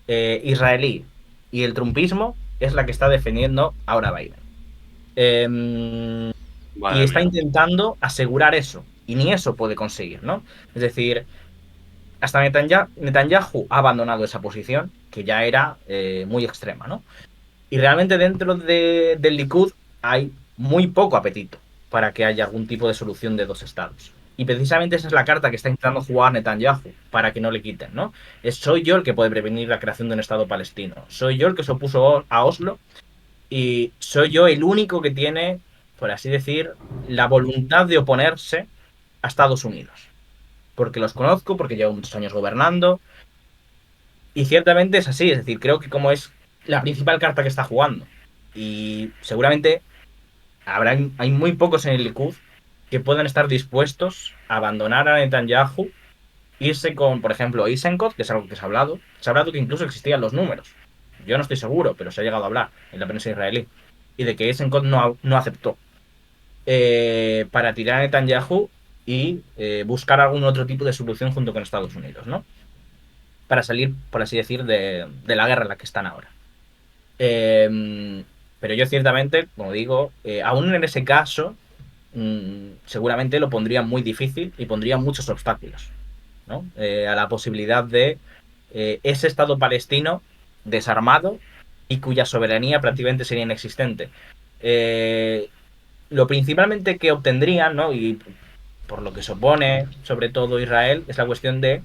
israelí y el trumpismo es la que está defendiendo ahora Biden. Y está intentando asegurar eso. Y ni eso puede conseguir, ¿no? Es decir, hasta Netanyahu ha abandonado esa posición, que ya era muy extrema, ¿no? Y realmente dentro del Likud hay muy poco apetito para que haya algún tipo de solución de dos estados. Y precisamente esa es la carta que está intentando jugar Netanyahu para que no le quiten, ¿no? Soy yo el que puede prevenir la creación de un estado palestino. Soy yo el que se opuso a Oslo y soy yo el único que tiene, por así decir, la voluntad de oponerse a Estados Unidos. Porque los conozco, porque llevo muchos años gobernando. Y ciertamente es así, es decir, creo que como es la principal carta que está jugando. Y seguramente hay muy pocos en el Likud que puedan estar dispuestos a abandonar a Netanyahu, irse con, por ejemplo, Eisenkot, que es algo que se ha hablado. Se ha hablado que incluso existían los números. Yo no estoy seguro, pero se ha llegado a hablar en la prensa israelí. Y de que Eisenkot no aceptó. Para tirar a Netanyahu y buscar algún otro tipo de solución junto con Estados Unidos, ¿no? Para salir, por así decir, de la guerra en la que están ahora. Pero yo ciertamente, como digo, aún en ese caso, seguramente lo pondría muy difícil y pondría muchos obstáculos, ¿no? A la posibilidad de ese Estado palestino desarmado y cuya soberanía prácticamente sería inexistente. Lo principalmente que obtendrían, ¿no? Y por lo que se opone, sobre todo Israel, es la cuestión de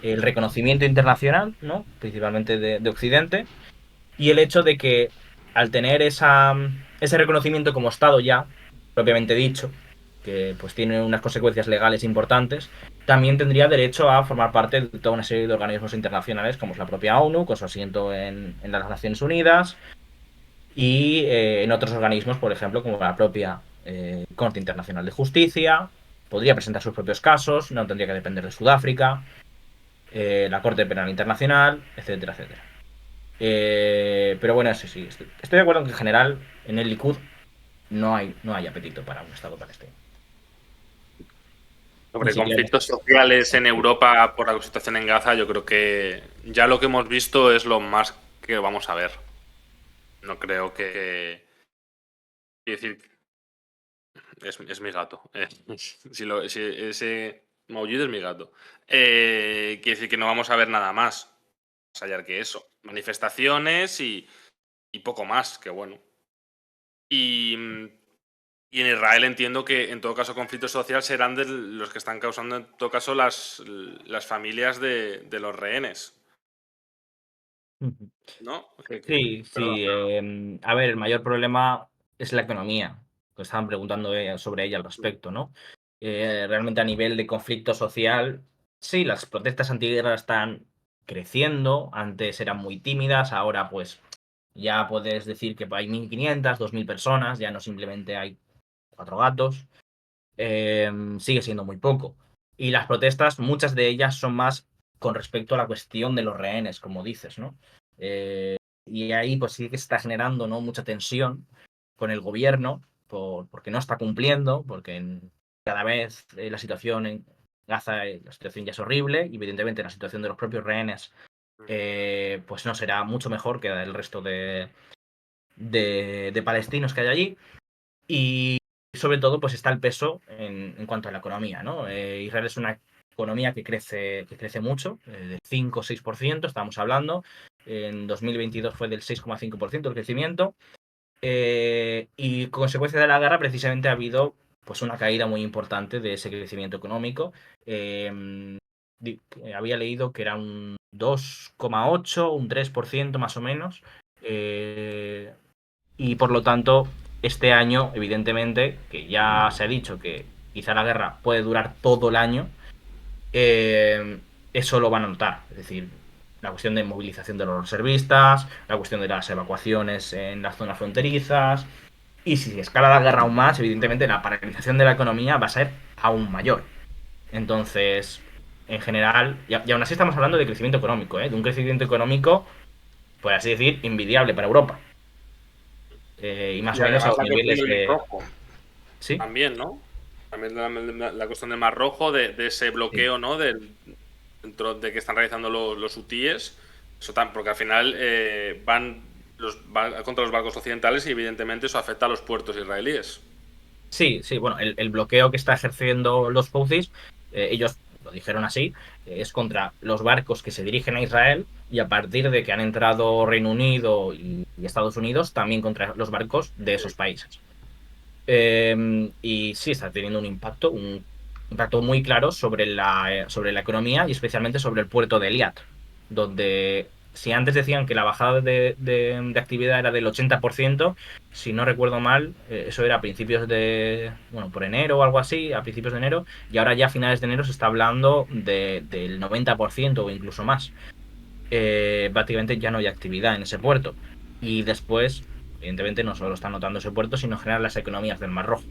el reconocimiento internacional, ¿no? Principalmente de Occidente, y el hecho de que al tener ese reconocimiento como Estado ya, propiamente dicho, que pues tiene unas consecuencias legales importantes, también tendría derecho a formar parte de toda una serie de organismos internacionales, como es la propia ONU, con su asiento en las Naciones Unidas, y en otros organismos, por ejemplo, como la propia Corte Internacional de Justicia. Podría presentar sus propios casos, no tendría que depender de Sudáfrica, la Corte Penal Internacional, etcétera, etcétera. Pero bueno, sí, estoy de acuerdo en que en general en el Likud no hay apetito para un Estado palestino. Sobre conflictos sociales en Europa por la situación en Gaza, yo creo que ya lo que hemos visto es lo más que vamos a ver. No creo que... Quiero decir, es mi gato. Si ese maullido es mi gato. Quiere decir que no vamos a ver nada más allá que eso. Manifestaciones y poco más, que bueno. Y en Israel entiendo que en todo caso conflicto social serán de los que están causando en todo caso las familias de los rehenes. ¿No? Sí. A ver, el mayor problema es la economía. Pues estaban preguntando sobre ella al respecto, ¿no? Realmente a nivel de conflicto social, sí, las protestas antiguerra están creciendo. Antes eran muy tímidas, ahora pues ya puedes decir que hay 1.500, 2.000 personas, ya no simplemente hay 4 gatos. Sigue siendo muy poco. Y las protestas, muchas de ellas son más con respecto a la cuestión de los rehenes, como dices, ¿no? Y ahí pues sí que se está generando, ¿no?, mucha tensión con el gobierno porque no está cumpliendo, porque cada vez la situación en Gaza, la situación ya es horrible, y evidentemente la situación de los propios rehenes pues no será mucho mejor que la del resto de palestinos que hay allí. Y sobre todo pues está el peso en cuanto a la economía, ¿no? Israel es una economía que crece mucho, del 5 o 6%, estamos hablando. En 2022 fue del 6,5% el crecimiento. Y consecuencia de la guerra precisamente ha habido pues una caída muy importante de ese crecimiento económico. Había leído que era un 2,8, un 3% más o menos. Y por lo tanto, este año, evidentemente, que ya se ha dicho que quizá la guerra puede durar todo el año, eso lo van a notar. Es decir, la cuestión de movilización de los reservistas, la cuestión de las evacuaciones en las zonas fronterizas. Y si escala la guerra aún más, evidentemente la paralización de la economía va a ser aún mayor. Entonces, en general, y aún así estamos hablando de crecimiento económico, de un crecimiento económico, por así decir, envidiable para Europa. Y más Y o menos a además los la cuestión niveles del Mar de... Rojo, ¿Sí? también, ¿no? También la cuestión del Mar Rojo, de ese Sí. bloqueo, ¿no? Dentro de que están realizando los hutíes, porque al final van contra los barcos occidentales y evidentemente eso afecta a los puertos israelíes. Sí, sí, bueno, el bloqueo que está ejerciendo los Houthis, ellos lo dijeron así, es contra los barcos que se dirigen a Israel y a partir de que han entrado Reino Unido y Estados Unidos, también contra los barcos de esos países. Y sí, está teniendo un impacto muy claro sobre la economía y especialmente sobre el puerto de Eliat, donde si antes decían que la bajada de actividad era del 80%, si no recuerdo mal, eso era a principios bueno, por enero o algo así, a principios de enero, y ahora ya a finales de enero se está hablando del 90% o incluso más. Prácticamente ya no hay actividad en ese puerto. Y después, evidentemente, no solo está notando ese puerto, sino en general las economías del Mar Rojo.